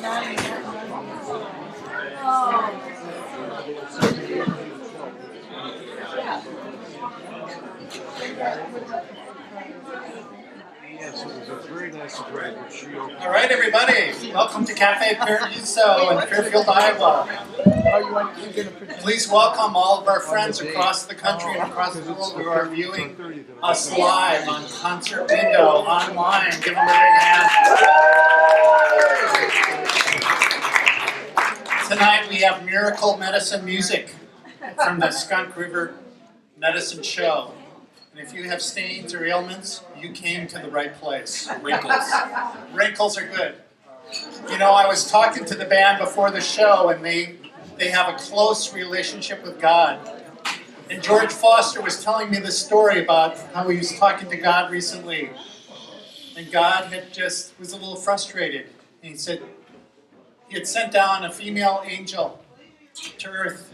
Yes, it was a very nice surprise. All right, everybody. Welcome to Cafe Paradiso in Fairfield, Iowa. Please welcome all of our friends across the country and across the world who are viewing us live on Concert Window, online. Give them a big hand. Tonight we have Miracle Medicine music from the Skunk River Medicine Show. And if you have stains or ailments, you came to the right place. Wrinkles. Wrinkles are good. You know, I was talking to the band before the show, and they have a close relationship with God. And George Foster was telling me the story about how he was talking to God recently. And God was a little frustrated. And he said he had sent down a female angel to earth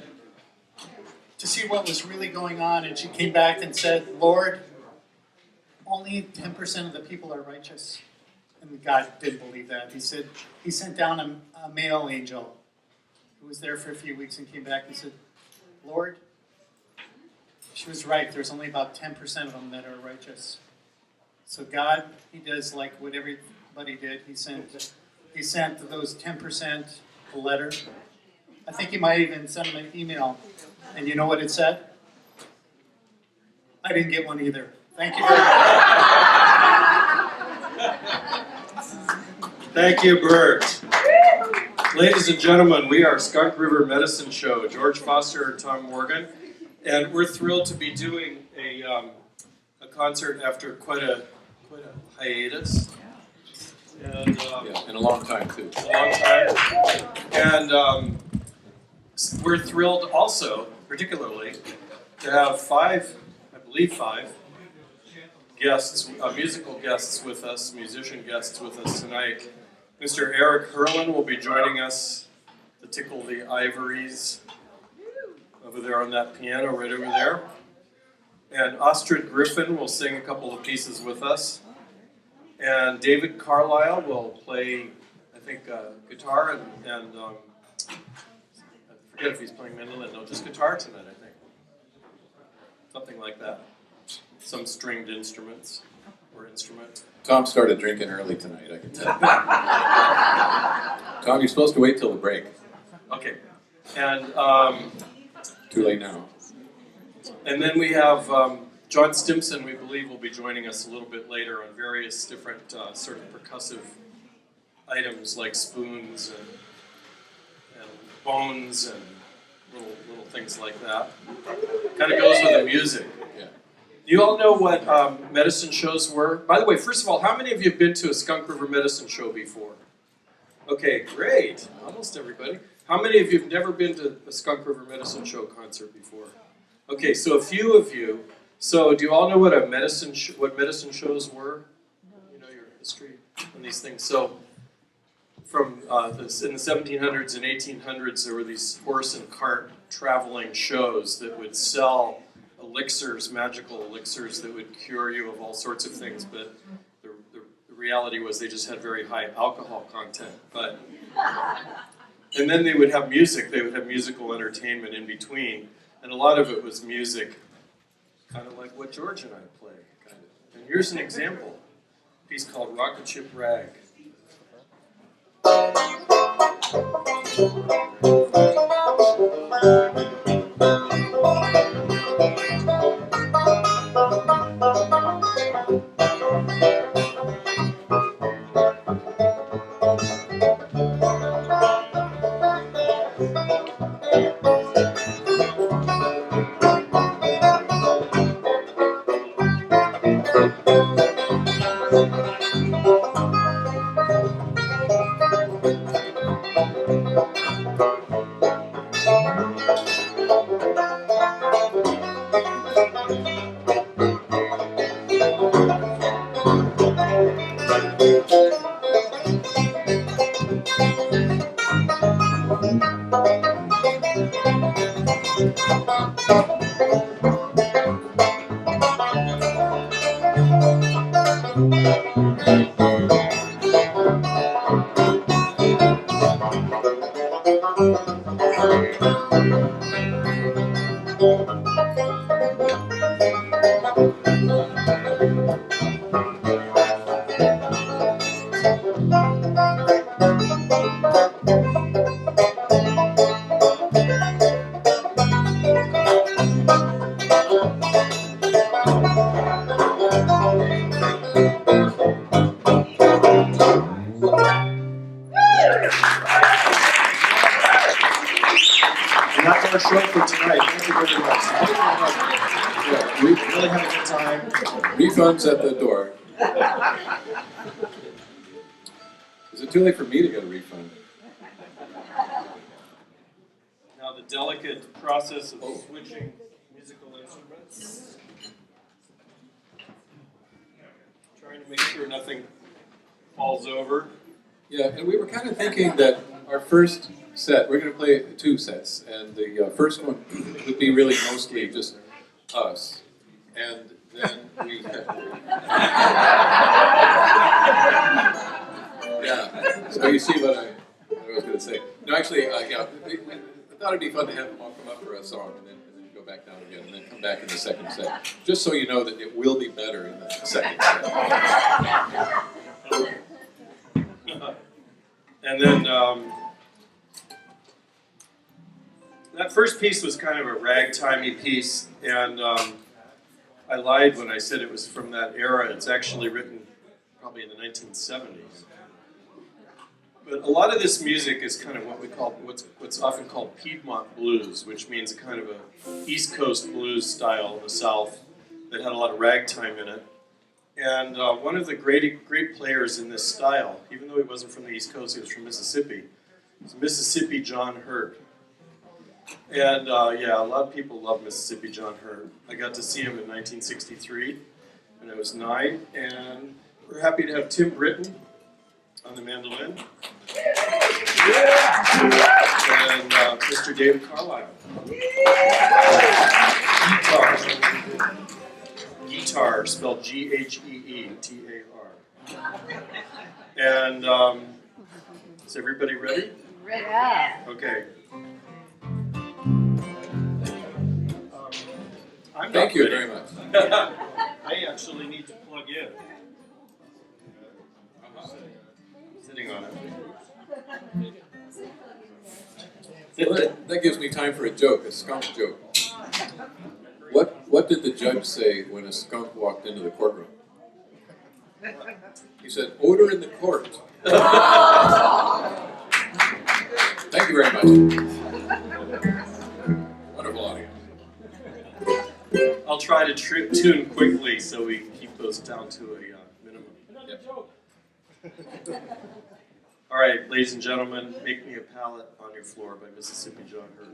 to see what was really going on, and she came back and said, Lord, only 10% of the people are righteous. And God didn't believe that. He said, he sent down a male angel who was there for a few weeks and came back and said, Lord, she was right, there's only about 10% of them that are righteous. So God, he does like what everybody did. He sent those 10% a letter. I think he might even send them an email. And you know what it said? I didn't get one either. Thank you very much. Thank you, Bert. Ladies and gentlemen, we are Skunk River Medicine Show, George Foster and Tom Morgan, and we're thrilled to be doing a concert after quite a hiatus. And, in a long time too. A long time. And we're thrilled also, particularly, to have five guests, musical guests with us, musician guests with us tonight. Mr. Eric Herlin will be joining us to tickle the ivories over there on that piano right over there. And Astrid Griffin will sing a couple of pieces with us. And David Carlisle will play, I think, guitar and I forget if he's playing mandolin. No, just guitar tonight, I think. Something like that. Some stringed instruments or instrument. Tom started drinking early tonight, I can tell. Tom, you're supposed to wait till the break. Okay. And too late now. And then we have John Stimson, we believe, will be joining us a little bit later on various different sort of percussive items like spoons and bones and little things like that. Kind of goes with the music. Yeah. You all know what medicine shows were? By the way, first of all, how many of you have been to a Skunk River Medicine Show before? Okay, great. Almost everybody. How many of you have never been to a Skunk River Medicine Show concert before? Okay, so a few of you. So do you all know what medicine shows were? You know your history on these things. So from in the 1700s and 1800s, there were these horse and cart traveling shows that would sell elixirs, magical elixirs that would cure you of all sorts of things, but the reality was they just had very high alcohol content. And then they would have music, they would have musical entertainment in between, and a lot of it was music, kind of like what George and I play, kind of. And here's an example, a piece called Rocket Ship Rag. And that's our show for tonight. Thank you very much. Yeah, We really had a good time. refunds at the door. Is it too late for me to get a refund? Now the delicate process of switching musical instruments. Trying to make sure nothing falls over. Yeah, and we were kind of thinking that our first set, we're going to play 2 sets, and the first one would be really mostly just us. And then we... Yeah, so you see what I was going to say. No, actually, yeah, I thought it'd be fun to have them all come up for a song and then go back down again and then come back in the second set. Just so you know that it will be better in the second set. And then that first piece was kind of a ragtimey piece, and I lied when I said it was from that era. It's actually written probably in the 1970s. But a lot of this music is kind of what we call, what's often called Piedmont Blues, which means a kind of a East Coast blues style of the South that had a lot of ragtime in it. And one of the great players in this style, even though he wasn't from the East Coast, he was from Mississippi, was Mississippi John Hurt. And yeah, a lot of people love Mississippi John Hurt. I got to see him in 1963 when I was 9, and we're happy to have Tim Britton on the mandolin. And Mr. David Carlisle. Guitar, spelled G-H-E-E-T-A-R. And is everybody ready? Yeah. Okay. I'm Thank not you ready. very much. I actually need to plug in. Sitting on it. Well, that gives me time for a joke, a skunk joke. What did the judge say when a skunk walked into the courtroom? He said, "Order in the court." Thank you very much. Wonderful audience. I'll try to tune quickly so we can keep those down to a minimum. Yep. All right, ladies and gentlemen, Make Me a Pallet on Your Floor by Mississippi John Hurt.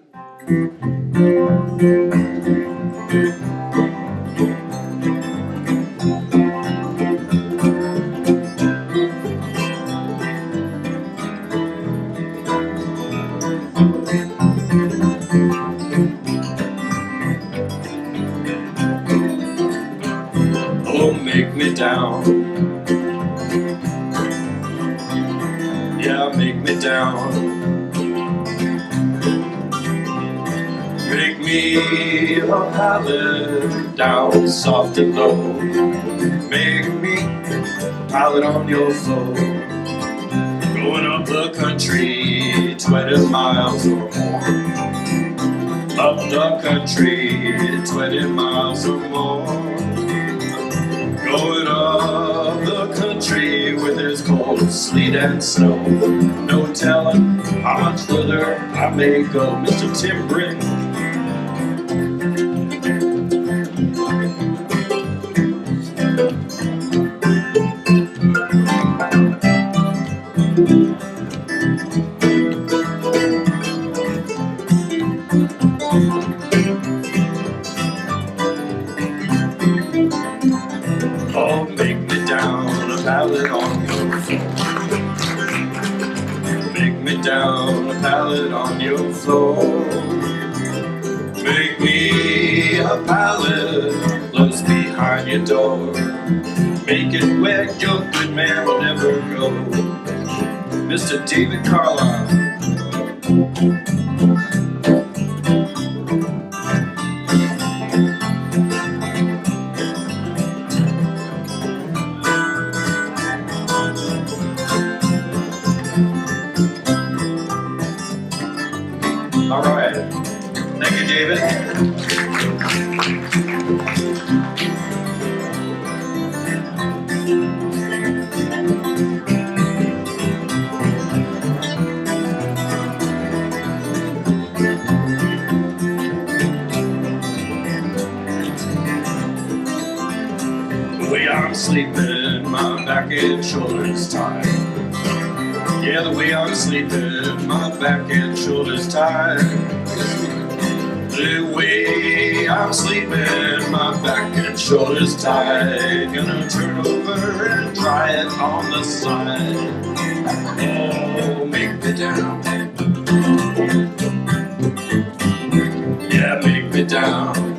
Oh, make me down. Yeah, make me down. Make me a pallet down soft and low. Make me a pallet on your floor. Going up the country 20 miles or more. Up the country 20 miles or more. Going up the country where there's cold, sleet, and snow. No telling how much further I may go. Mr. Tim Britton. Oh, make me down a pallet on your floor. Make me down a pallet on your floor. Make me a pallet close behind your door. Make it where your good man will never go. Mr. David Carlisle. All right. Thank you, David. The way I'm sleeping, my back and shoulders tired. Yeah, the way I'm sleeping, my back and shoulders tired. The way I'm sleeping, my back and shoulders tired. Gonna turn over and try it on the side. Oh, make me down. Yeah, make me down.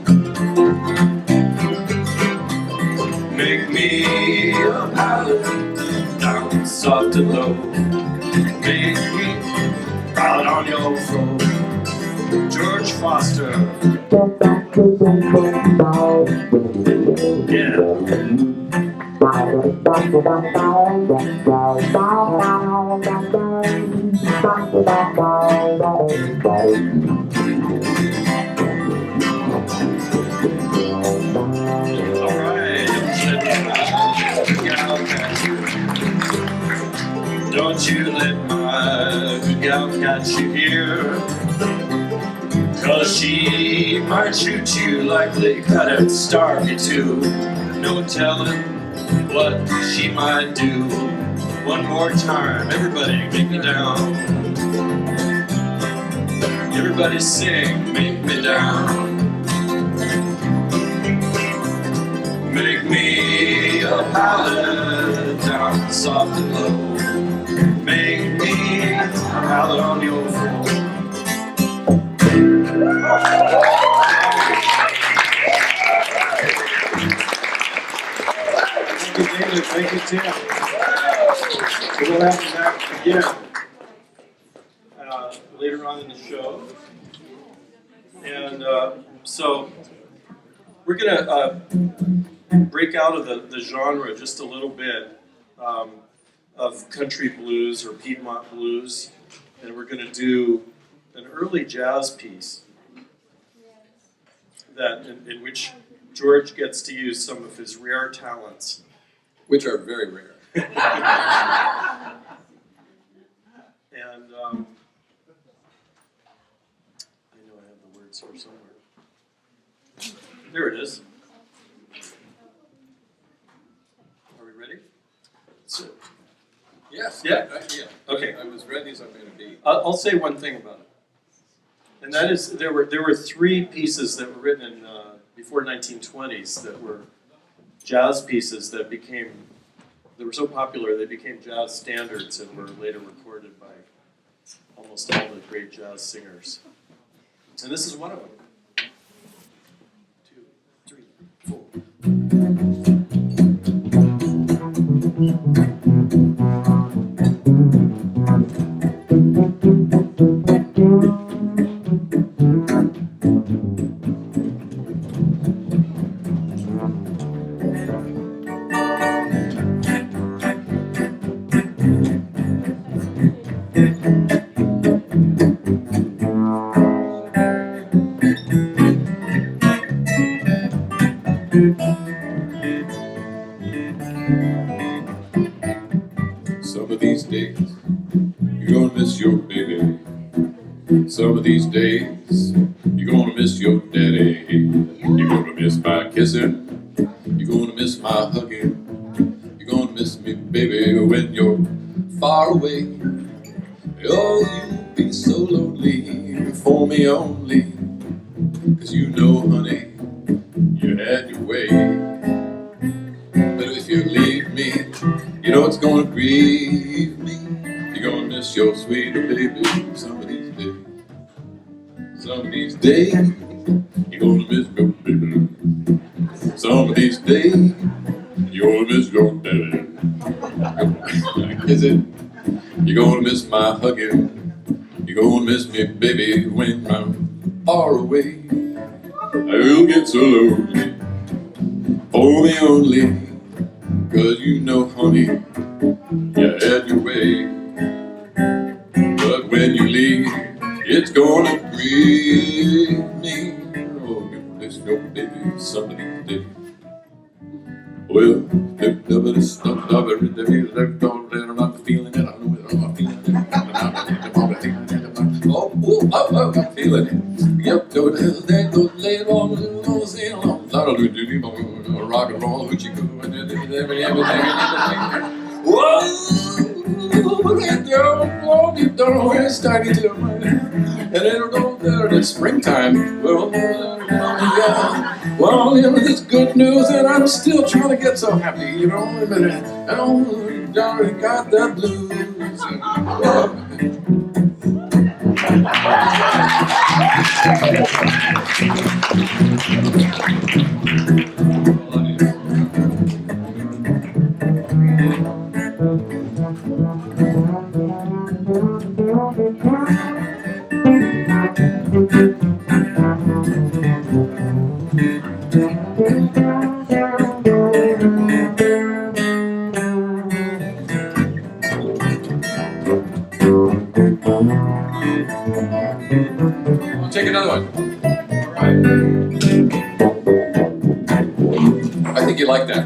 Make me a ballad, down soft and low. Make me proud on your floor. George Foster. Don't you let my good gal catch you here, 'cause she might shoot you like they cut and starve you too. No telling what she might do. One more time, everybody make me down. Everybody sing, make me down. Make me a ballad, down soft and low. Make me a ballad on your floor. Thank you, David. Thank you, Tim. So we'll have you back again later on in the show. And so we're going to break out of the genre just a little bit of country blues or Piedmont blues, and we're going to do an early jazz piece that in which George gets to use some of his rare talents, Which are very rare. and I know I have the words here somewhere. There it is. Are we ready? So, Yes. Yeah. Yeah. Okay. I was ready as I'm going to be. I'll say one thing about it, and that is there were three pieces that were written in before 1920s that were jazz pieces that were so popular they became jazz standards and were later recorded by almost all the great jazz singers. And this is one of them. 2, 3, 4. Some of these days, you're gonna miss your baby. Some of these days, you're gonna miss your daddy. You're gonna miss my kissing. You're gonna miss my hugging. You're gonna miss me, baby, when you're far away. Oh, you'll be so lonely for me only. 'Cause you know, honey, you had your way. But if you leave me, you know it's gonna grieve me. You're gonna miss your sweet baby some of these days. Some of these days, you're gonna miss your baby. Some of these days, you're gonna miss your daddy. Is it? You're gonna miss my hugging. You're You're gonna miss me, baby, when I'm far away. I'll get so lonely, for me only, 'cause you know, honey, you had your way. But when you leave, it's gonna grieve me. Oh, you miss your baby, somebody did. Well, nobody stopped over it. I'm not feeling it. I know it. I'm not feeling it. Oh, I'm feeling it. Yep, go there, go lay it on, sing along. That'll do, rock and roll, hoochie coo, and everything. Whoa, it's starting to and it'll go there in springtime. Well, you know, it's good news, and I'm still trying to get so happy, you know. I got the blues. I'll take another one. I think you like that.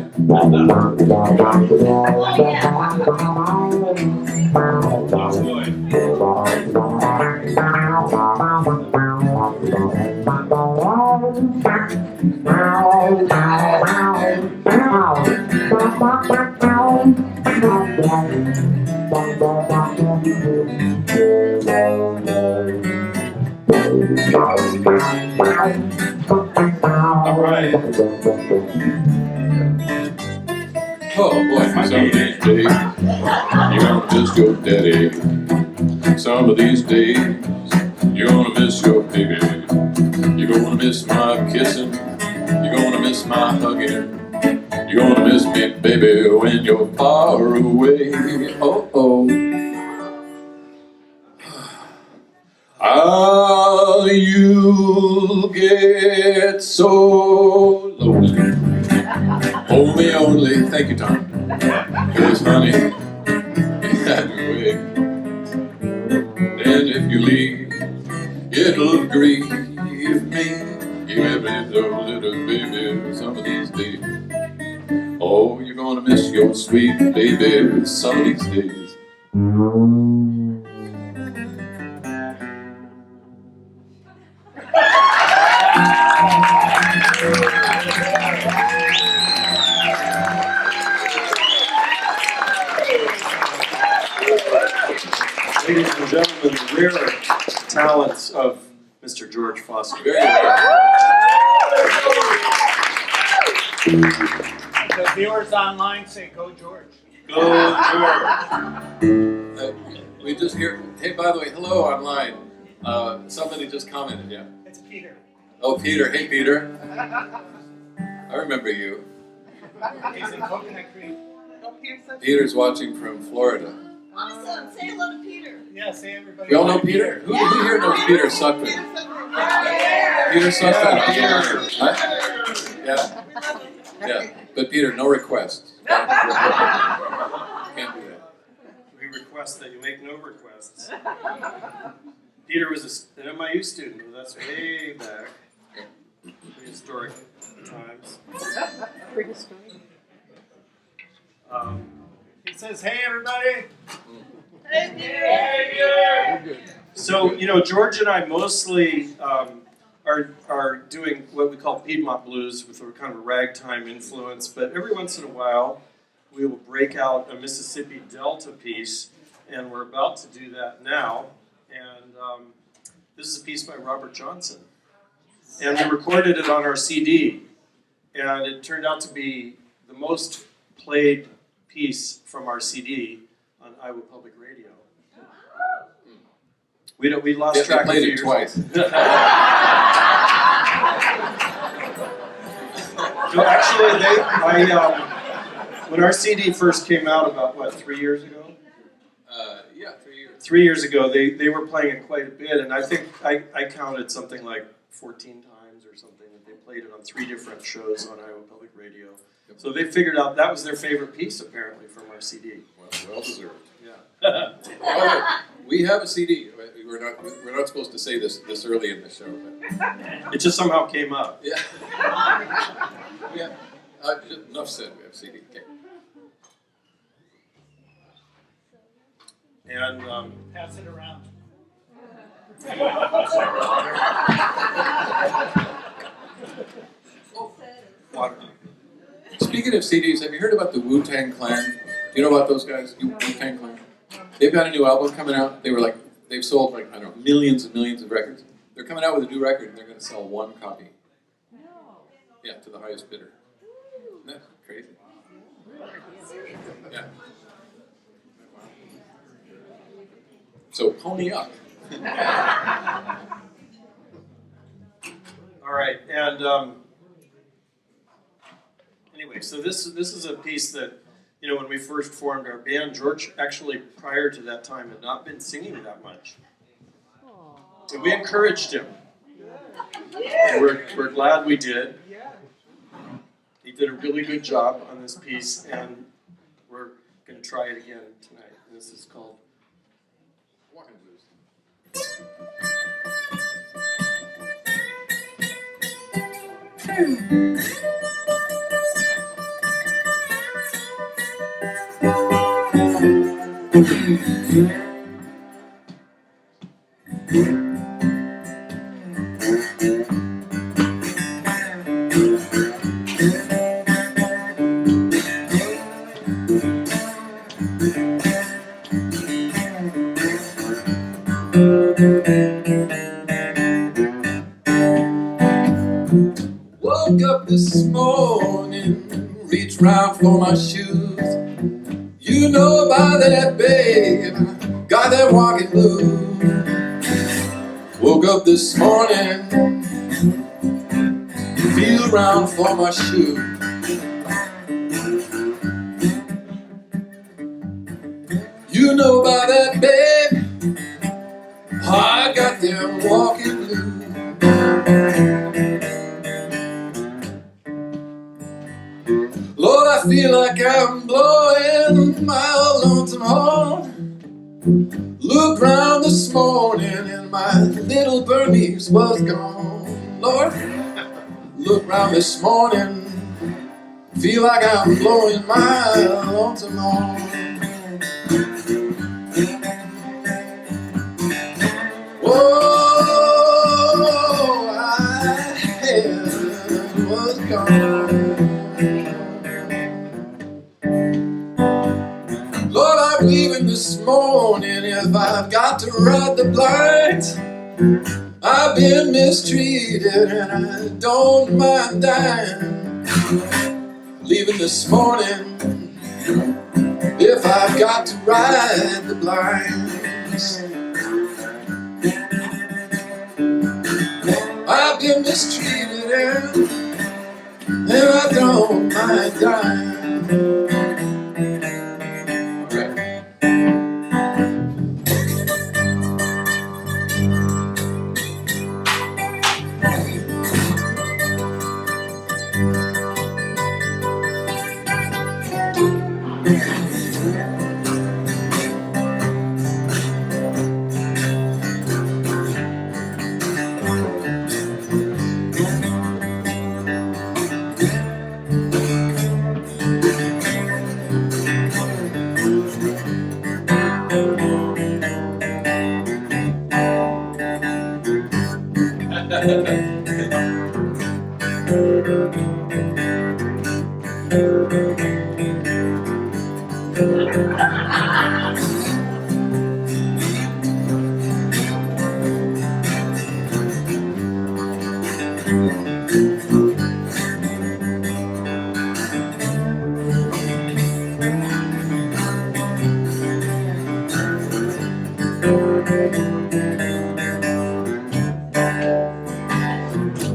All right. Oh boy, some of these days, you're gonna miss your daddy. Some of these days, you're gonna miss your baby. You're gonna miss my kissing. You're gonna miss my hugging. You're gonna miss me, baby, when you're far away. Oh, oh. Ah, you'll get so lonely. Hold me only. Thank you, Tom. 'Cause, honey, you had me way. And if you leave, it'll grieve me. You every little baby, some of these days. Oh, you're gonna miss your sweet baby some of these days. Ladies and gentlemen, the rare talents of Mr. George Foster. Very rare. The viewers online say, "Go George." Go George. We just hear, hey, by the way, hello online. Somebody just commented, yeah. It's Peter. Oh, Peter. Hey, Peter. I remember you. He's in Coconut Creek. Peter's watching from Florida. Awesome. Say hello to Peter. Yeah, say everybody. We all know Peter? Who here knows Peter Sutphin? Peter Sutphin. Huh? Yeah. Yeah. But Peter, no requests. Can't do that. We request that you make no requests. Peter was an MIU student with us way back. Prehistoric times. He says, "Hey, everybody." Hey, Peter. So, you know, George and I mostly are doing what we call Piedmont Blues with a kind of a ragtime influence, but every once in a while we will break out a Mississippi Delta piece, and we're about to do that now. And this is a piece by Robert Johnson. And we recorded it on our CD, and it turned out to be the most played piece from our CD on Iowa Public Radio. We lost track They played a few it years twice. No, actually, when our CD first came out about, what, 3 years ago? Yeah, 3 years. 3 years ago, they were playing it quite a bit, and I think I counted something like 14 times or something that they played it on 3 different shows on Iowa Public Radio. So they figured out that was their favorite piece, apparently, from our CD. Well deserved. Yeah. We have a CD. We're not supposed to say this early in the show, but It just somehow came up. yeah. Yeah. Enough said. We have a CD. Okay. And Pass it around. water. Speaking of CDs, have you heard about the Wu-Tang Clan? Do you know about those guys? Wu-Tang Clan. They've got a new album coming out. They've sold like, I don't know, millions and millions of records. They're coming out with a new record and they're going to sell 1 copy. Yeah, to the highest bidder. Isn't that crazy? Yeah. So pony up. All right, and anyway, so this is a piece that, you know, when we first formed our band, George actually prior to that time had not been singing that much, and we encouraged him. And we're glad we did. He did a really good job on this piece, and we're going to try it again tonight. And this is called Walking Blues. Woke up this morning, reached round for my shoes. You know about that, babe, got that walking blues. Woke up this morning, feel around for my shoes. You know about that, babe, I got them walking blues. Lord, I feel like I'm blowing my lonesome horn. Looked round this morning and my little Birdies was gone. Lord, look round this morning, feel like I'm blowing my lonesome horn. Whoa, I was gone. Lord, I'm leaving this morning. If I've got to ride the blinds, I've been mistreated and I don't mind dying. Leaving this morning, if I've got to ride the blinds. I've been mistreated and I don't mind dying.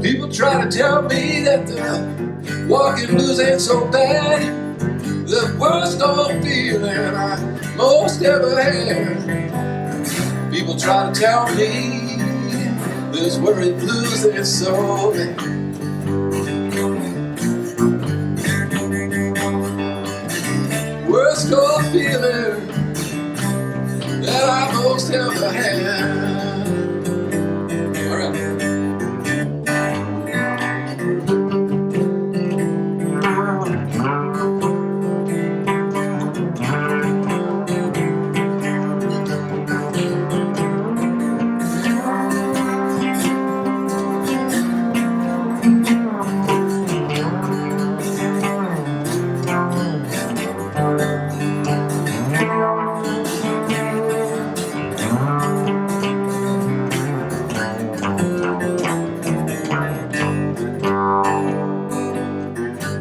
People try to tell me that the walking blues ain't so bad. The worst old feeling I most ever had. People try to tell me this worried blues is so bad. Worst cold feeling that I most ever had. All right.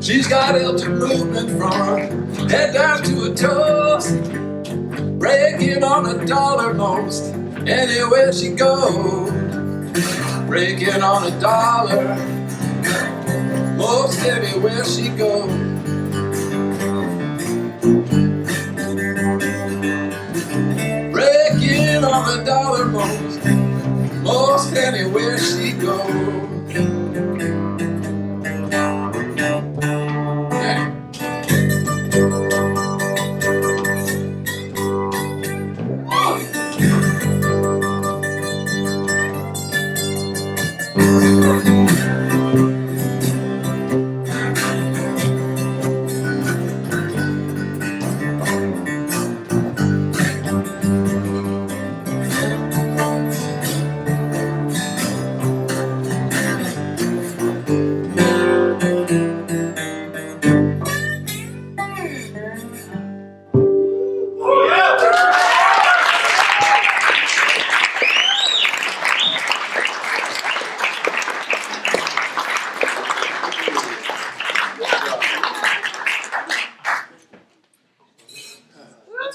She's got empty movement from her head down to her toes, breaking on a dollar most anywhere she goes. Breaking on a dollar most anywhere she goes. Breaking on a dollar most anywhere she goes.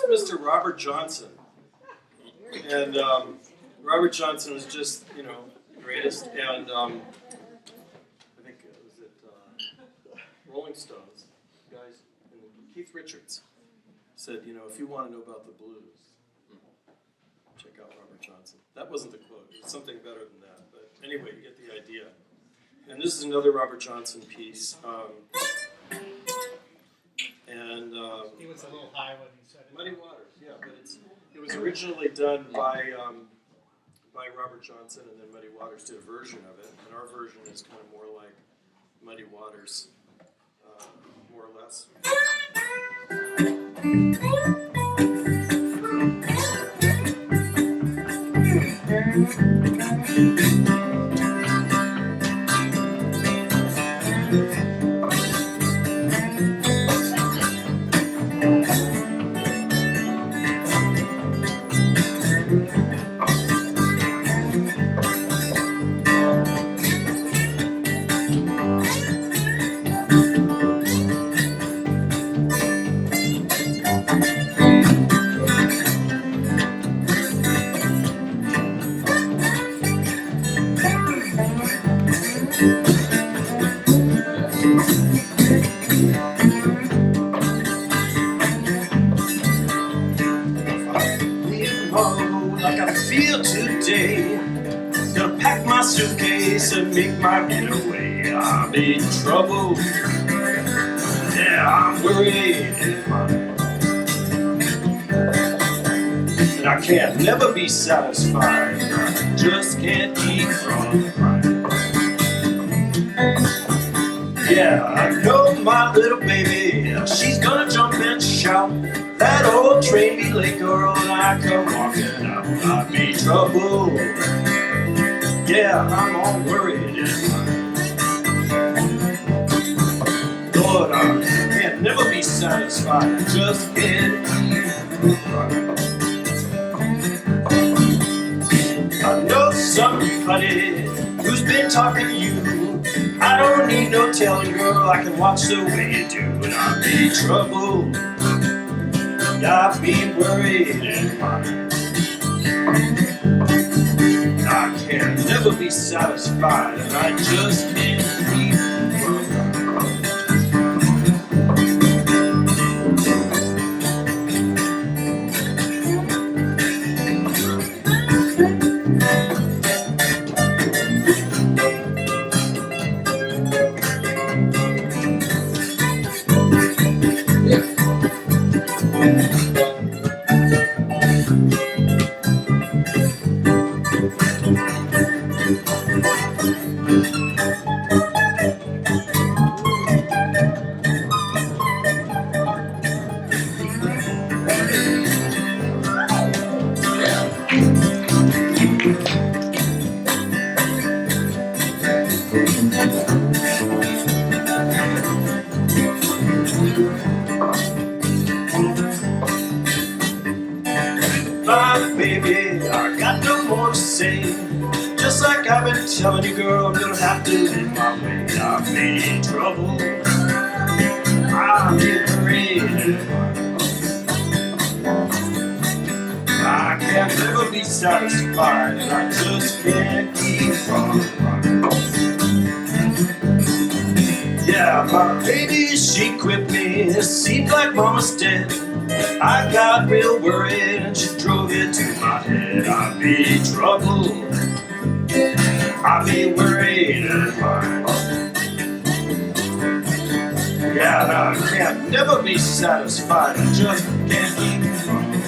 Mr. Robert Johnson. And Robert Johnson was just, greatest. And I think was it Rolling Stones guys, and Keith Richards said, if you want to know about the blues, check out Robert Johnson. That wasn't the quote. It was something better than that. But anyway, you get the idea. And this is another Robert Johnson piece. He was a little high when he said it. Muddy Waters, yeah, but it was originally done by Robert Johnson, and then Muddy Waters did a version of it, and our version is kind of more like Muddy Waters, more or less. And make my getaway. I'm in trouble. Yeah, I'm worried. And I can't never be satisfied. I just can't keep from crying. Yeah, I know my little baby. She's gonna jump and shout. That old train be late, girl, and I come walking out. I'm in trouble. Yeah, I'm all worried and Lord, I can't never be satisfied. I just can't keep running. I know somebody who's been talking to you. I don't need no telling, girl. I can watch the way you do. And I'm in trouble. I've been worried and crying. I can never be satisfied, and I just can't keep My baby, I got no more to say. Just like I've been telling you, girl, I'm gonna have to leave my way. I've been in trouble. I'm afraid. I can never be satisfied, and I just can't keep on. Yeah, my baby, she quit me. It seemed like mama's dead. I got real worried and she drove it to my head. I'd be in trouble. I'd be worried and mine. Yeah, I can't never be satisfied. I just can't keep on.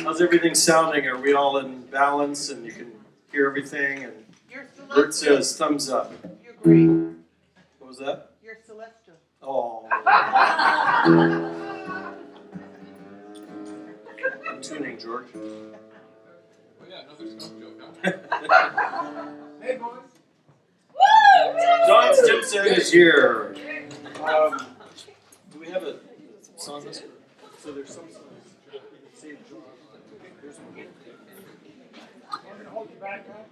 How's everything sounding? Are we all in balance and you can hear everything? And You're Bert celestial. says thumbs up. You're great. What was that? You're celestial. Oh. I'm tuning, George. Oh yeah, another skunk joke, huh? Hey, boys. Don Stimson is here. Do we have a song list? So there's some songs. Save John. There's one. I'm gonna hold you back, huh?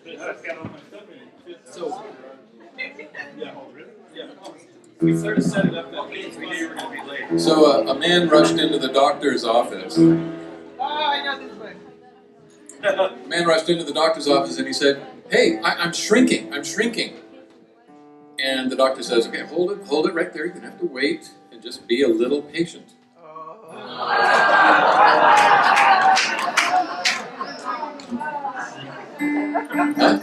I've got all my stuff in it. So, Yeah. Oh, really? yeah. We started setting up that meeting. We knew you were going to be late. So a man rushed into the doctor's office. Oh, I know this one. A man rushed into the doctor's office and he said, "Hey, I'm shrinking. And the doctor says, "Okay, hold it right there. You're gonna have to wait and just be a little patient." Huh?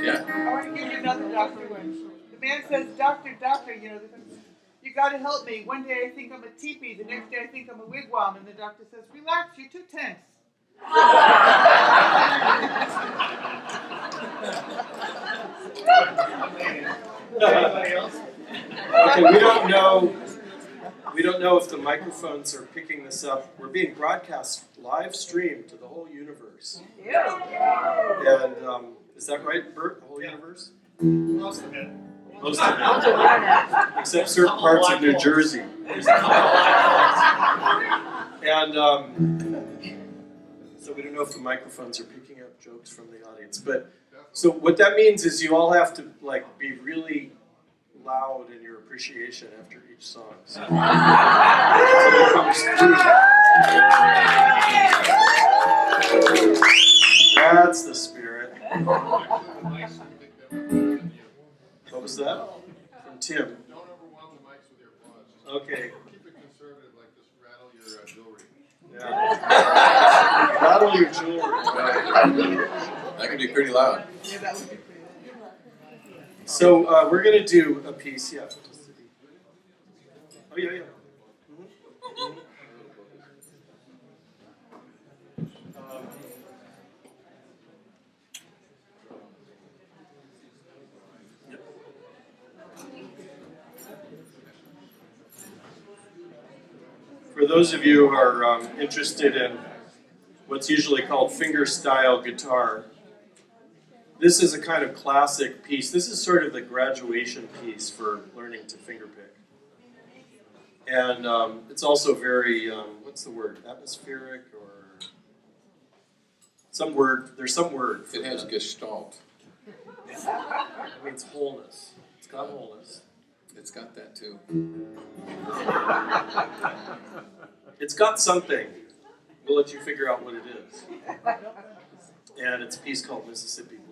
Yeah. I want to give you another doctor one. The man says, doctor, you know, you got to help me. One day I think I'm a teepee, the next day I think I'm a wigwam, and the doctor says, relax, you're too tense. Anybody else? Okay, we don't know if the microphones are picking this up. We're being broadcast live streamed to the whole universe. Yeah. And is that right, Bert? The whole universe? Most of it. Most of it. Except certain parts of New Jersey. And so we don't know if the microphones are picking up jokes from the audience. But so what that means is you all have to like be really loud in your appreciation after each song. So it comes through. That's the spirit. What was that? From Tim. Don't overwhelm the mics with your applause. Okay. Keep it conservative, like just rattle your jewelry. Yeah. Rattle your jewelry. That can be pretty loud. Yeah, that would be pretty. So we're gonna do a piece, yeah. Oh yeah. For those of you who are interested in what's usually called fingerstyle guitar, this is a kind of classic piece. This is sort of the graduation piece for learning to fingerpick. And it's also very, what's the word, atmospheric or some word, there's some word. It has gestalt. It means wholeness. It's got wholeness. It's got that too. It's got something. We'll let you figure out what it is. And it's a piece called Mississippi Blues.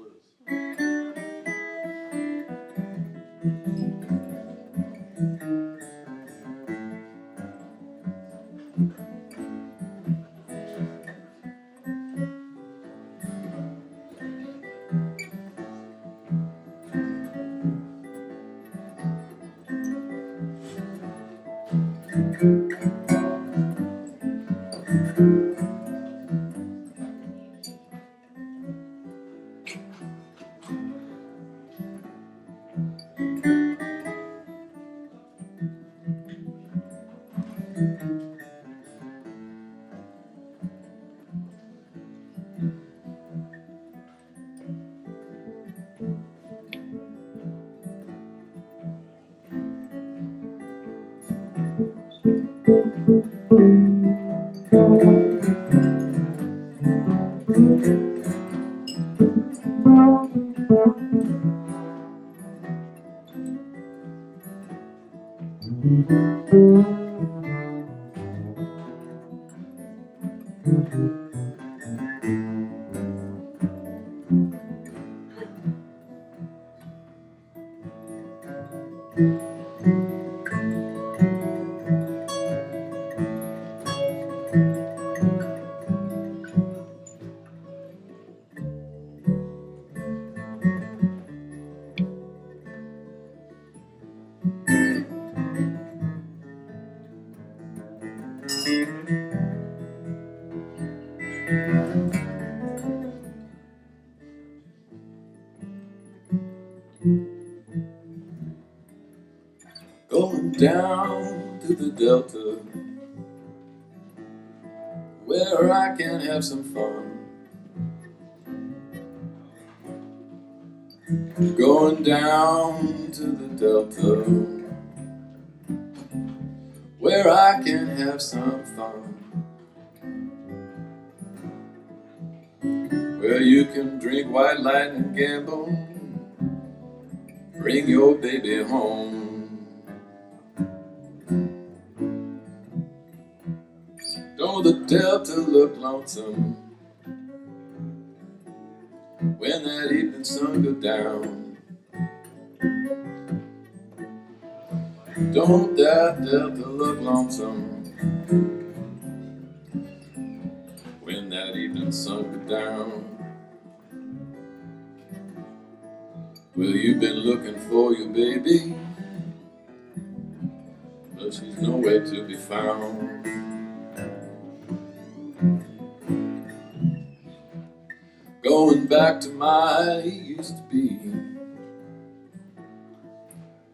Going down to the Delta, where I can have some fun. Going down to the Delta, where I can have some fun. Where you can drink white light and gamble, bring your baby home. Don't the Delta look lonesome when that evening sun go down? Don't that Delta look lonesome when that evening sun go down? Well, you've been looking for your baby, but she's nowhere to be found. Going back to my used to be,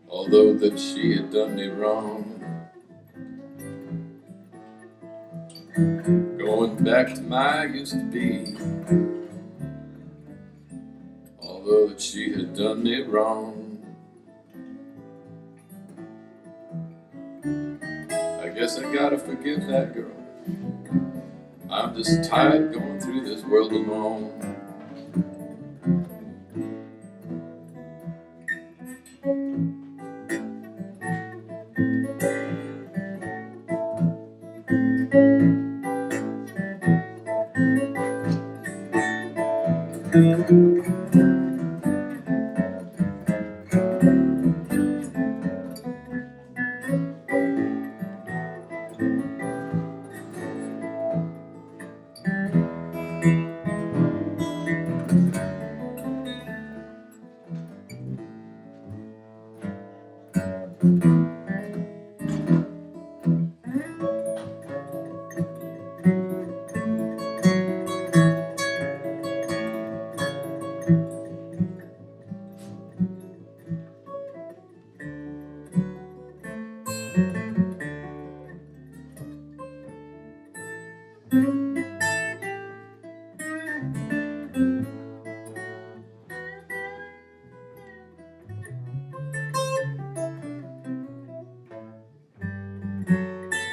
although that she had done me wrong. Going back to my used to be, although that she had done me wrong. I guess I gotta forgive that girl. I'm just tired going through this world alone.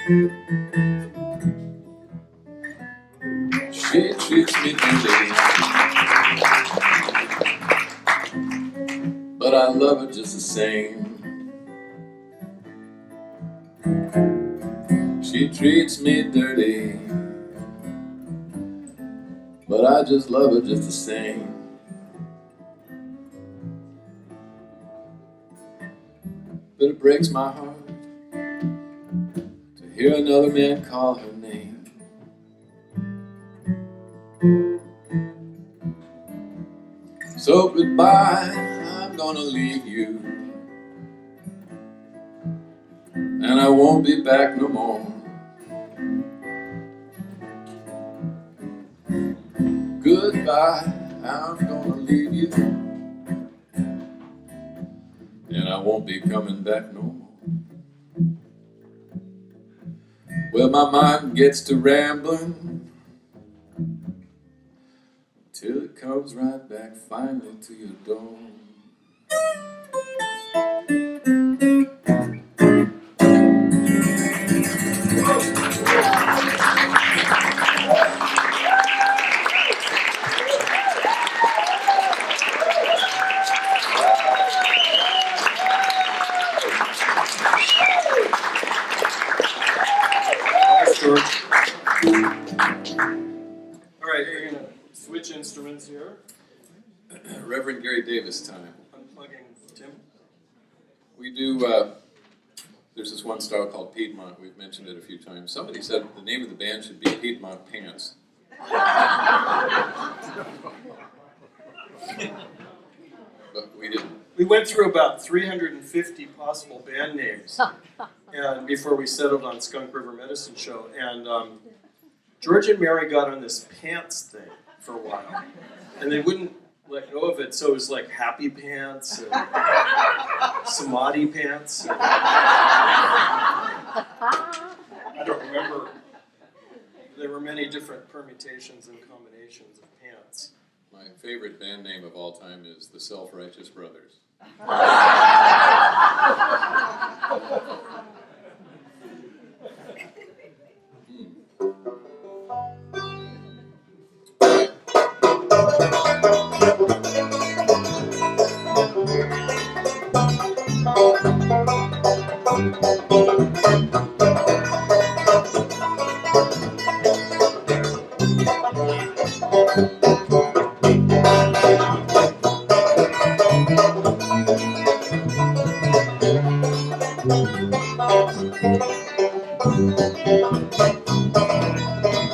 She treats me dirty, but I love her just the same. She treats me dirty, but I just love her just the same. But it breaks my heart to hear another man call her name. So goodbye, I'm gonna leave you, and I won't be back no more. Goodbye, I'm gonna leave you, and I won't be coming back no more. Well, my mind gets to rambling till it comes right back finally to your door. All right, you're gonna switch instruments here. Reverend Gary Davis time. Unplugging Tim. We do, there's this one style called Piedmont. We've mentioned it a few times. Somebody said the name of the band should be Piedmont Pants. But we didn't. We went through about 350 possible band names, and before we settled on Skunk River Medicine Show, and George and Mary got on this pants thing for a while, and they wouldn't let go of it, so it was like Happy Pants, and Samadhi Pants. And I don't remember. There were many different permutations and combinations of pants. My favorite band name of all time is the Self-Righteous Brothers.